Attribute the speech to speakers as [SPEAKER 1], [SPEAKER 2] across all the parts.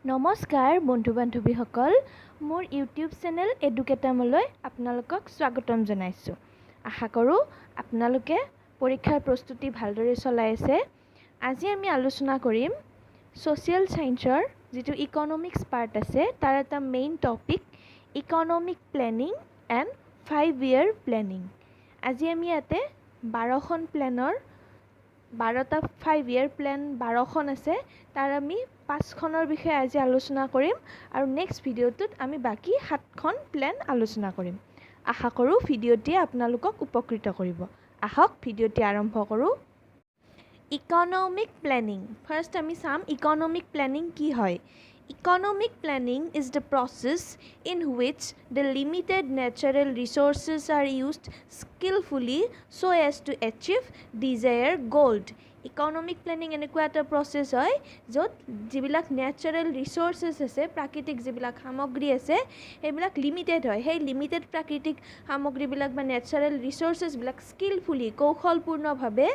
[SPEAKER 1] নমস্কাৰ বন্ধু বান্ধৱীসকল মোৰ ইউটিউব চেনেল এডুকেটামলৈ আপোনালোকক স্বাগতম জনাইছোঁ। আশা কৰোঁ আপোনালোকে পৰীক্ষাৰ প্ৰস্তুতি ভালদৰে চলাই আছে। আজি আমি আলোচনা কৰিম সোশিয়েল সায়েন্সৰ যেটো ইকনমিক্স পাৰ্ট আছে তাৰ এটা main topic economic planning and 5-year planning. আজি আমি ইয়াতে 12খন প্লেনৰ 12টা 5-year প্লেন 12খন আছে তাৰ আমি 5খনৰ বিষয়ে আজি আলোচনা কৰিম আৰু নেক্সট ভিডিওটোত আমি বাকি 7খন প্লেন আলোচনা কৰিম। আশা কৰোঁ ভিডিওটি আপোনালোকক উপকৃত কৰিব। আহক ভিডিওটি আৰম্ভ কৰোঁ। ইকনমিক প্লেনিং ফাৰ্স্ট আমি চাম ইকনমিক প্লেনিং কি হয়। Economic planning is the process in which the limited natural resources are used skillfully so as to achieve desired goal. Economic planning এনেকুৱা এটা process হয় য'ত যিবিলাক natural resources আছে প্ৰাকৃতিক যিবিলাক সামগ্ৰী আছে সেইবিলাক লিমিটেড হয়। সেই লিমিটেড প্ৰাকৃতিক সামগ্ৰীবিলাক বা natural resources বিলাক skillfully কৌশলপূৰ্ণভাৱে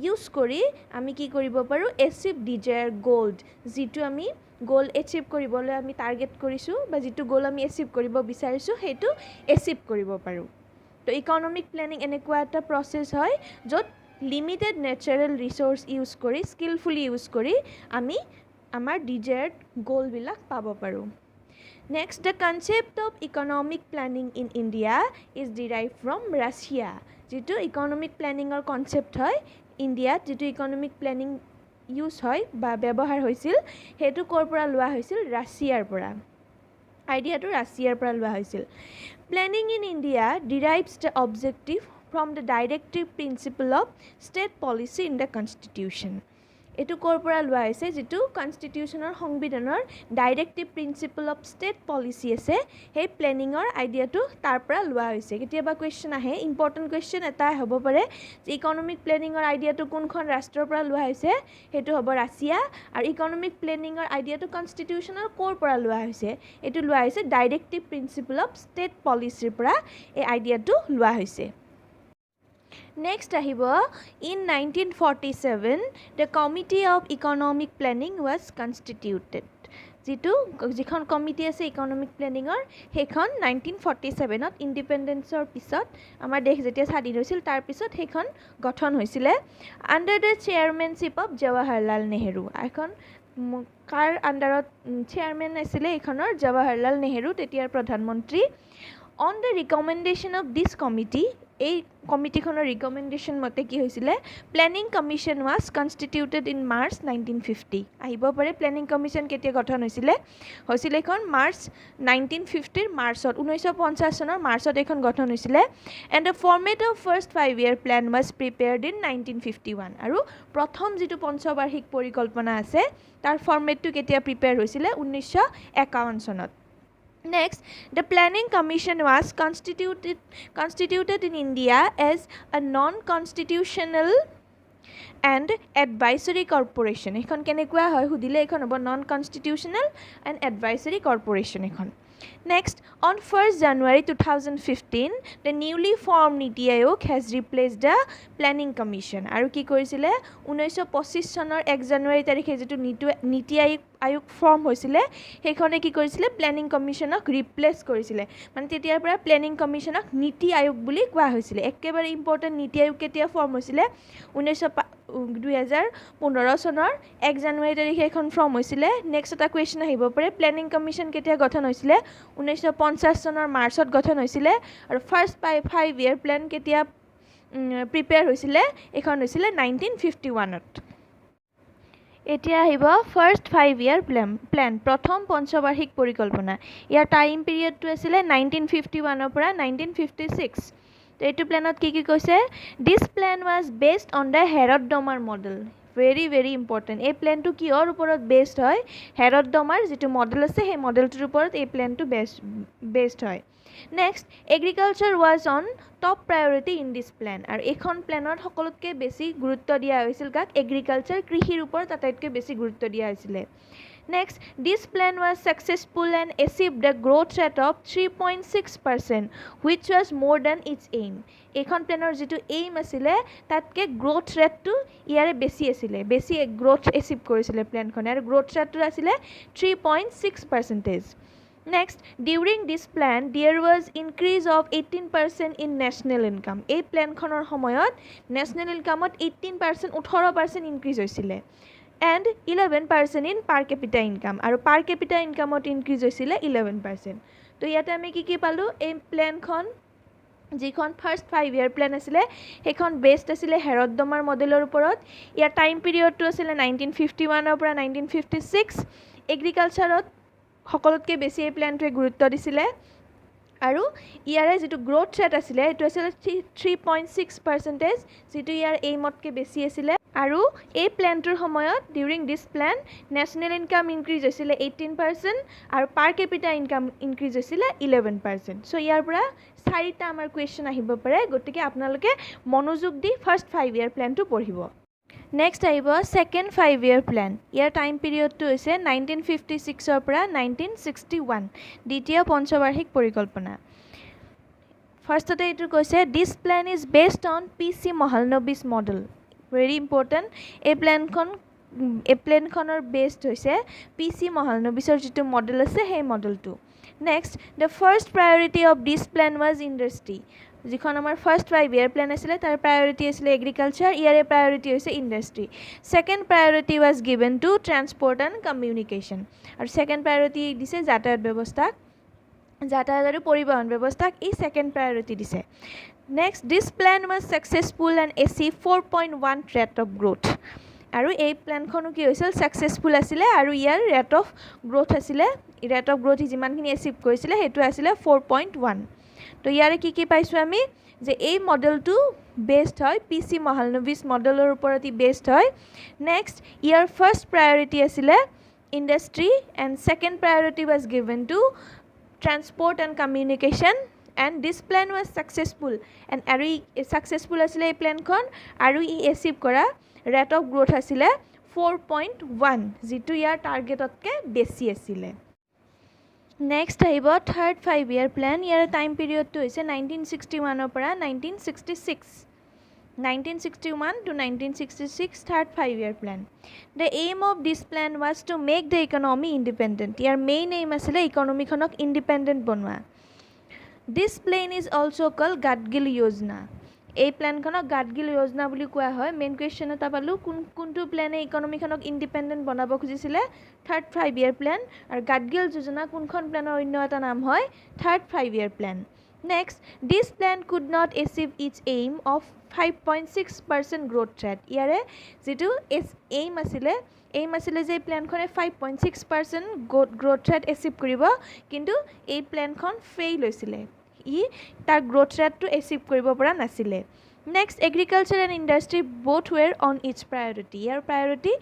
[SPEAKER 1] ইউজ কৰি আমি কি কৰিব পাৰোঁ achieve desired goal যিটো আমি গোল এচিভ কৰিবলৈ আমি টাৰ্গেট কৰিছো বা যেটো গোল আমি এচিভ কৰিব বিচাৰিছো হেতু এচিভ কৰিব পাৰো। তো ইকনমিক প্লেনিং এনেকুৱা এটা প্ৰসেস হয় য'ত লিমিটেড ন্যাচাৰাল ৰিসোৰ্স ইউজ কৰি স্কিলফুলি ইউজ কৰি আমি আমাৰ ডিজায়াৰ্ড গোল বিলাক পাব পাৰো। Next, the concept of economic planning in India is derived from Russia. যেটো ইকনমিক প্লেনিংৰ কনসেপ্ট হয় ইন্ডিয়াত যেটো ইকনমিক প্লেনিং ইউজ হয় বা ব্যৱহাৰ হৈছিল হেতু কৰ পৰা লোৱা হৈছিল ৰাছিয়াৰ পৰা। আইডিয়াটো ৰাছিয়াৰ পৰা লোৱা হৈছিল। Planning in India derives the objective from the directive principle of state policy in the constitution. এটু কৰ পৰা লোৱা হৈছে যেটো কনস্টিটিউশনৰ সংবিধানৰ directive principle of state policy আছে সেই প্লেনিংৰ আইডিয়াটো তাৰ পৰা লোৱা হৈছে। কেতিয়াবা কোৱেশ্চন আহে ইম্পৰ্টেন্ট কোৱেশ্চন এটা হ'ব পাৰে যে ইকনমিক প্লেনিংৰ আইডিয়াটো কোনখন ৰাষ্ট্ৰৰ পৰা লোৱা হৈছে হেতু হ'ব ৰাছিয়া আৰু ইকনমিক প্লেনিংৰ আইডিয়াটো কনস্টিটিউশনৰ কৰ পৰা লোৱা হৈছে এটু লোৱা হৈছে ডাইৰেক্টিভ প্ৰিন্সিপল অফ ষ্টেট পলিসিৰ পৰা এই আইডিয়াটো লোৱা হৈছে। Next ahibo in 1947 the Committee of Economic Planning was constituted. যিখন কমিটি আছে ইকনমিক প্লেনিংৰ হেখন 1947 ত ইন্ডিপেন্ডেন্সৰ পিছত আমাৰ দেশ যেতিয়া স্বাধীন হৈছিল তাৰ পিছত হেখন গঠন হৈছিল under the chairmanship of Jawaharlal Nehru. এখন কাৰ আন্ডাৰত চেয়াৰম্যান আছিল এখনৰ জৱাহৰলাল নেহেৰু তেতিয়াৰ প্ৰধানমন্ত্ৰী। On the recommendation of this committee এই কমিটিখনৰ ৰিকমেন্ডেশন মতে কি হৈছিল planning commission was constituted in March 1950। আহিব পাৰে প্লেনিং কমিশন কেতিয়া গঠন হৈছিল এখন মাৰ্চ 1950 মাৰ্চত 1950 চনৰ মাৰ্চত এখন গঠন হৈছিল and the format of first 5-year plan was prepared in 1951 আৰু প্ৰথম যেটো পঞ্চবাৰ্ষিক পৰিকল্পনা আছে তাৰ ফৰমেটটো কেতিয়া প্ৰিপেয়াৰ হৈছিল 1951 চনত। Next, the Planning Commission was constituted in India as a non-constitutional and advisory corporation. Ekhon kenekua hoy hudile ekhon hobo non-constitutional and advisory corporation ekhon. Next, on 1st January 2015, the newly formed Niti Aayog has replaced the Planning Commission. Aru ki korisile 1925 চনৰ 1 জানুৱাৰী তাৰিখে যেটো নীতি আয়োগ form হৈছিল হেখনে কি কৰিছিল planning কমিশনক ৰিপ্লেস কৰিছিল মানে তেতিয়াৰ পৰা প্লেনিং কমিশনক নীতি আয়োগ বুলি কোৱা হৈছিল। একেবাৰে ইম্পৰ্টেন্ট নীতি আয়োগ কেতিয়া ফৰ্ম হৈছিল 2015 চনৰ 1 জানুৱাৰী তাৰিখে এখন ফৰ্ম হৈছিল। নেক্সট এটা কোৱেশ্চন আহিব পাৰে প্লেনিং কমিশন কেতিয়া গঠন হৈছিল 1950 চনৰ মাৰ্চত গঠন হৈছিল আৰু ফাৰ্স্ট 5-year প্ল্যান কেতিয়া প্ৰিপেয়াৰ হৈছিল এখন হৈছিল 1951 ত। এতিয়া আহিব ফাৰ্স্ট 5-year প্ল্যান প্ৰথম পঞ্চবাৰ্ষিক পৰিকল্পনা। ইয়াৰ টাইম পিৰিয়ডটো আছিল 1951 ৰ পৰা 1956। তো এইটো প্ল্যানত কি কৈছে this plan was based on the Herod-Domar model. very important এই প্ল্যানটো কিহৰ ওপৰত বেসড হয় হেৰড-ডমাৰ যেটো মডেল আছে সেই মডেলটোৰ ওপৰত এই প্ল্যানটো বেসড হয়। Next, agriculture was on top priority in this plan আৰু এখন প্ল্যানত সকলোতকৈ বেছি গুৰুত্ব দিয়া হৈছিল কাক এগ্ৰিকালচাৰ কৃষিৰ ওপৰত আটাইতকৈ বেছি গুৰুত্ব দিয়া হৈছিল। Next, this plan was successful and achieved a growth rate of 3.6%, which was more than its aim. এইখন প্লেনৰ যিটো এইম আছিলে তাতকৈ গ্ৰোথ ৰেটটো ইয়াৰে বেছি আছিলে, বেছি গ্ৰোথ এচিভ কৰিছিলে প্লেনখনে, আৰু গ্ৰোথ ৰেটটো আছিলে 3.6%. Next, during this plan, there was increase of 18% in national income. এই প্লেনখনৰ সময়ত national incomeত 18%, 18% increase হৈছিলে. And 11% in per capita income. আৰু per capita incomeত increase হৈছিলে 11%. তো ইয়াতে আমি কি পালোঁ, এই প্লেনখন যিখন ফাৰ্ষ্ট 5 year প্লেন আছিলে সেইখন বেষ্ট আছিলে হেৰদ্দমাৰ মডেলৰ ওপৰত. ইয়াৰ টাইম পিৰিয়ডটো আছিলে 1951 পৰা 1956. এগ্ৰিকালচাৰত সকলোতকৈ বেছি এই প্লেনটোৱে গুৰুত্ব দিছিলে, আৰু ইয়াৰে যিটো গ্ৰোথ ৰেট আছিলে এইটো আছিলে 3.6%, যিটো ইয়াৰ এইমতকৈ বেছি আছিলে. আৰু এই প্লেনটোৰ সময়ত ডিউৰিং দিছ প্লেন নেশ্যনেল ইনকাম ইনক্ৰিজ হৈছিলে 18% আৰু পাৰ কেপিটা ইনকাম ইনক্ৰিজ হৈছিলে 11%. চ' ইয়াৰ পৰা 4টা আমাৰ কুৱেশ্যন আহিব পাৰে, গতিকে আপোনালোকে মনোযোগ দি ফাৰ্ষ্ট 5 year প্লেনটো পঢ়িব. নেক্সট আহিব ছেকেণ্ড 5 year প্লেন. ইয়াৰ টাইম পিৰিয়ডটো হৈছে 1956 পৰা 1961, দ্বিতীয় পঞ্চবাৰ্ষিক পৰিকল্পনা. ফাৰ্ষ্টতে এইটো কৈছে this plan is based on PC Mahalanobis model. Very important, এই প্লেনখনৰ বেছড হৈছে PC মহালনবিছৰ যিটো মডেল আছে সেই মডেলটো. Next, the first priority of this plan was industry. যিখন আমাৰ ফাৰ্ষ্ট 5 year প্লেন আছিলে তাৰ প্ৰায়ৰিটি আছিলে এগ্ৰিকালচাৰ, ইয়াৰে প্ৰায়ৰিটি হৈছে industry. Second priority was given to transport and communication. আৰু ছেকেণ্ড প্ৰায়ৰিটি দিছে যাতায়াত ব্যৱস্থাক, যাতায়াত আৰু পৰিবহণ ব্যৱস্থাক ই ছেকেণ্ড প্ৰায়ৰিটি দিছে. Next, this plan was successful and achieve 4.1 rate of growth. আৰু এই প্লেনখনো কি হৈছিল, ছাকচেছফুল আছিলে আৰু ইয়াৰ ৰেট অফ গ্ৰোথ আছিলে, ৰেট অফ গ্ৰোথ যিমানখিনি এচিভ কৰিছিলে সেইটো আছিলে 4.1. তো ইয়াৰে কি পাইছোঁ আমি, যে এই মডেলটো বেছড হয় PC মহালনবিছ মডেলৰ ওপৰত ই বেছড হয়. নেক্সট, ইয়াৰ ফাৰ্ষ্ট প্ৰায়ৰিটি আছিলে industry and second priority was given to transport and communication. And this plan was successful আৰু ই ছাকচেছফুল আছিলে এই প্লেনখন, আৰু ই এচিভ কৰা ৰেট অফ গ্ৰোথ আছিলে 4.1, যিটো ইয়াৰ টাৰ্গেটতকৈ বেছি আছিলে. নেক্সট আহিব থাৰ্ড 5 year প্লেন. ইয়াৰ টাইম পিৰিয়ডটো হৈছে 1961 পৰা 1966, 1961 to 1966 third 5 year plan. The aim of this plan was to make the economy independent. ইয়াৰ মেইন এইম আছিলে ইকনমিখনক ইণ্ডিপেণ্ডেণ্ট বনোৱা. This plan is also' called Gadgil য়োজনা. এই প্লেনখনক গাডগিল য়োজনা বুলি কোৱা হয়. মেইন কুৱেশ্যন এটা পালোঁ, কোনটো প্লেনে ইকনমিখনক ইণ্ডিপেণ্ডেণ্ট বনাব খুজিছিলে, থাৰ্ড 5 year প্লেন. আৰু গাডগিল যোজনা কোনখন প্লেনৰ অন্য এটা নাম হয়, third 5 year plan. Next, this plan could not achieve its aim of 5.6% growth rate. ইয়াৰে যিটো এইম আছিলে যে এই প্লেনখনে 5.6% গ্ৰোথ ৰেট এচিভ কৰিব, কিন্তু এই প্লেনখন ফেইল হৈছিলে, ই তাৰ গ্ৰোথ ৰেটটো এচিভ কৰিব পৰা নাছিলে. Next, agriculture and industry both were on its priority. ইয়াৰ প্ৰায়ৰিটি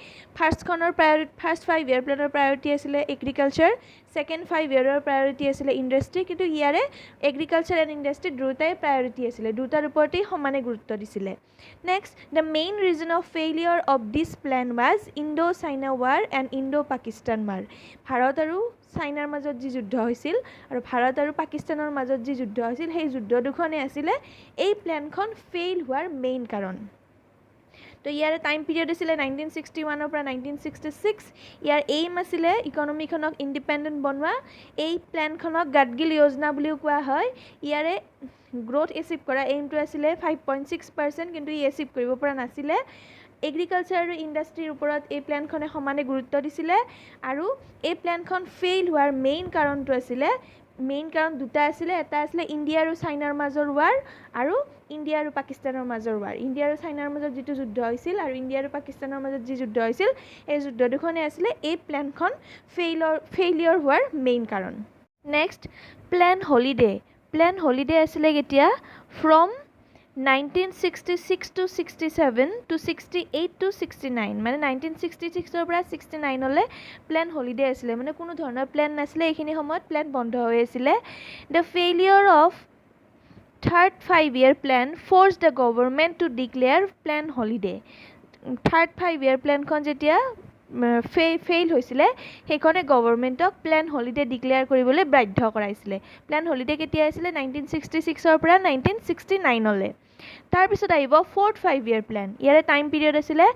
[SPEAKER 1] ফাৰ্ষ্ট 5 year প্লেনৰ প্ৰায়ৰিটি আছিলে এগ্ৰিকালচাৰ, ছেকেণ্ড 5 year প্ৰায়ৰিটি আছিলে ইণ্ডাষ্ট্ৰী, কিন্তু ইয়াৰে এগ্ৰিকালচাৰ এণ্ড ইণ্ডাষ্ট্ৰী দুটাই প্ৰায়ৰিটি আছিলে, দুটাৰ ওপৰতেই সমানে গুৰুত্ব দিছিলে. Next, the main reason of failure of this plan was Indo China war and Indo Pakistan war. ভাৰত আৰু চাইনাৰ মাজত যি যুদ্ধ হৈছিল আৰু ভাৰত আৰু পাকিস্তানৰ মাজত যি যুদ্ধ হৈছিল, সেই যুদ্ধ দুখনেই আছিলে এই প্লেনখন ফেইল হোৱাৰ মেইন কাৰণ. তো ইয়াৰে টাইম পিৰিয়ড আছিলে 1961 পৰা 1966. ইয়াৰ এইম আছিলে ইকনমিখনক ইণ্ডিপেণ্ডেণ্ট বনোৱা. এই প্লেনখনক গাডগিল য়োজনা বুলিও কোৱা হয়. ইয়াৰে গ্ৰোথ এচিভ কৰা এইমটো আছিলে 5.6%, কিন্তু ই এচিভ কৰিব পৰা নাছিলে. এগ্ৰিকালচাৰ আৰু ইণ্ডাষ্ট্ৰীৰ ওপৰত এই প্লেনখনে সমানে গুৰুত্ব দিছিলে, আৰু এই প্লেনখন ফেইল হোৱাৰ মেইন কাৰণটো আছিলে, মেইন কাৰণ দুটা আছিলে. এটা আছিলে ইণ্ডিয়া আৰু চাইনাৰ মাজৰ ৱাৰ, আৰু ইণ্ডিয়া আৰু পাকিস্তানৰ মাজৰ ৱাৰ. ইণ্ডিয়া আৰু চাইনাৰ মাজত যিটো যুদ্ধ হৈছিল আৰু ইণ্ডিয়া আৰু পাকিস্তানৰ মাজত যি যুদ্ধ হৈছিল, এই যুদ্ধ দুখনেই আছিলে এই প্লেনখন ফেইলিয়ৰ হোৱাৰ মেইন কাৰণ. Next, plan holiday. Plan holiday আছিলে কেতিয়া, ফ্ৰম 1966 to 67 to 68 to 69, মানে 1966 পৰা 69লৈ প্লেন হলিডে আছিলে, মানে কোনো ধৰণৰ প্লেন নাছিলে, এইখিনি সময়ত প্লেন বন্ধ হৈ আছিলে. The failure of third 5 year plan forced the government to declare plan holiday. Third 5 year প্লেনখন যেতিয়া ফেইল হৈছিলে সেইখনে গভৰ্ণমেণ্টক প্লেন হলিডে ডিক্লেয়াৰ কৰিবলৈ বাধ্য কৰাইছিলে প্লেন হলিডে কেতিয়া আছিলে 1966 পৰা 1969লৈ তাৰপিছত আহিব 4th 5-year প্লেন ইয়াৰে টাইম পিৰিয়ড আছিলে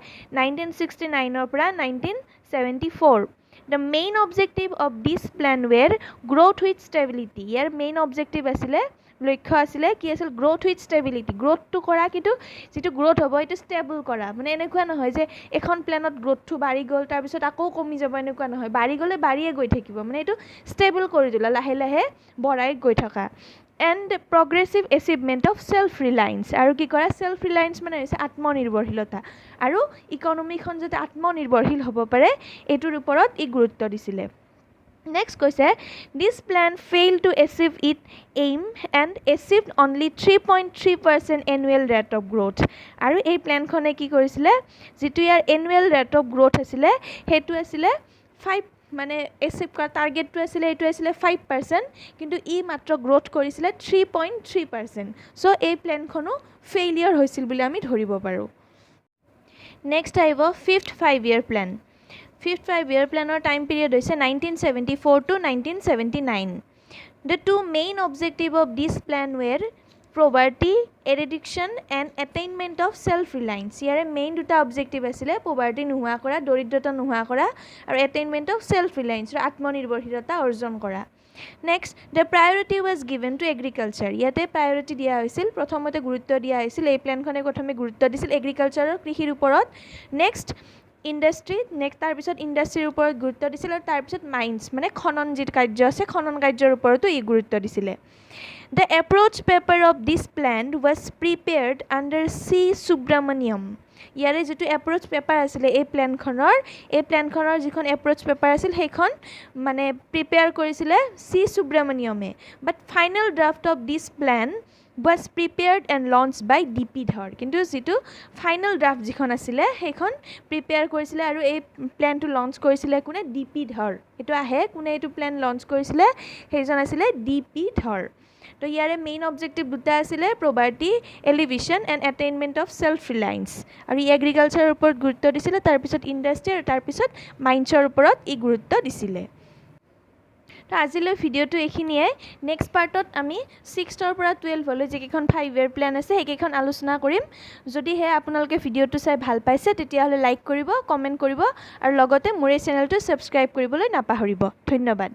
[SPEAKER 1] 1969 পৰা 1974 The main objective of this plan were growth with stability year main objective আছিলে লক্ষ্য আছিলে কি আছিল গ্ৰোথ উইথ ষ্টেবিলিটি গ্ৰোথটো কৰা কিন্তু যেটো গ্ৰোথ হ'ব এটো ষ্টেবল কৰা মানে এনেকুৱা নহয় যে এখন প্লেনত গ্ৰোথটো বাঢ়ি গ'ল তাৰ পিছত আকৌ কমি যাব এনেকুৱা নহয় বাঢ়ি গ'লে বাঢ়িয়ে গৈ থাকিব মানে এটো ষ্টেবল কৰি দিলা লাহে লাহে বঢ়াই গৈ থকা and progressive achievement of self reliance আৰু কি কৰা self reliance মানে হৈছে আত্মনিৰ্ভৰশীলতা আৰু ইকোনমিখন যাতে আত্মনিৰ্ভৰশীল হ'ব পাৰে এটোৰ ওপৰত ই গুৰুত্ব দিছিলে Next কৈছে this plan failed to achieve its aim and achieved only 3.3% annual rate of growth আৰু এই প্ল্যানখনে কি কৰিছিলে যেটো ইয়াৰ annual rate of growth আছিলে হেতু আছিলে 5 মানে এচিভ কৰা টাৰ্গেটটো আছিলে এটো আছিলে 5% কিন্তু ই মাত্ৰ গ্ৰোথ কৰিছিলে 3.3% সো এই প্ল্যানখনো ফেইলিয়াৰ হৈছিল বুলি আমি ধৰিব পাৰো নেক্সট আহিব 5th 5-year plan 5th 5-year plan or time period is 1974 to 1979. The two main objectives of this plan were poverty eradication and attainment of self-reliance. Here main duta objective asile poverty nuhua kora, doridrota nuhua kora, or attainment of self-reliance or atmanirbhorshilata orjon kora. Next, the priority was given to agriculture. Yate priority dia hoisil prothomote gurutto dia hoisil ei plan khone prothome gurutto disil agriculture or krishir uporot. Next industry next তাৰ পিছত ইন্ডাষ্ট্ৰিৰ ওপৰত গুৰুত্ব দিছিল আৰু তাৰ পিছত mines মানে খনন যি কাৰ্য আছে খনন কাৰ্যৰ ওপৰতো ই গুৰুত্ব দিছিলে The approach paper of this plan was prepared under C. Subramaniam. ইয়াৰে যেটো এপ্ৰোচ পেপাৰ আছিল এই প্ল্যানখনৰ যিখন এপ্ৰোচ পেপাৰ আছিল সেইখন মানে প্ৰিপেয়াৰ কৰিছিল C. Subramaniamে but final draft of this plan was prepared and launched by DP Dhar কিন্তু যেটো ফাইনাল ড্ৰাফট যিখন আছিল সেইখন প্ৰিপেয়াৰ কৰিছিল আৰু এই প্ল্যানটো লঞ্চ কৰিছিল কোনে DP Dhar এটো আহে কোনে এটো প্ল্যান লঞ্চ কৰিছিল সেইজন আছিল DP Dhar তো ইয়াৰে মেইন অবজেক্টিভ দুটা আছিল poverty alleviation and attainment of self reliance আৰু এগ্ৰিকালচাৰৰ ওপৰত গুৰুত্ব দিছিল তাৰ পিছত ইন্ডাষ্ট্ৰি আৰু তাৰ পিছত মাইন্সৰ ওপৰত ই গুৰুত্ব দিছিল তো আজিলৈ ভিডিওটো এখিনিয়ে নেক্সট পাৰ্টত আমি 6th পৰা 12 লৈ যেকেখন 5-year প্ল্যান আছে সেইকেখন আলোচনা কৰিম যদি হে আপোনালোকে ভিডিওটো চাই ভাল পাইছে তেতিয়া হলে লাইক কৰিব কমেন্ট কৰিব আৰু লগতে মোৰ এই চেনেলটো সাবস্ক্ৰাইব কৰিবলৈ নাপাহৰিব ধন্যবাদ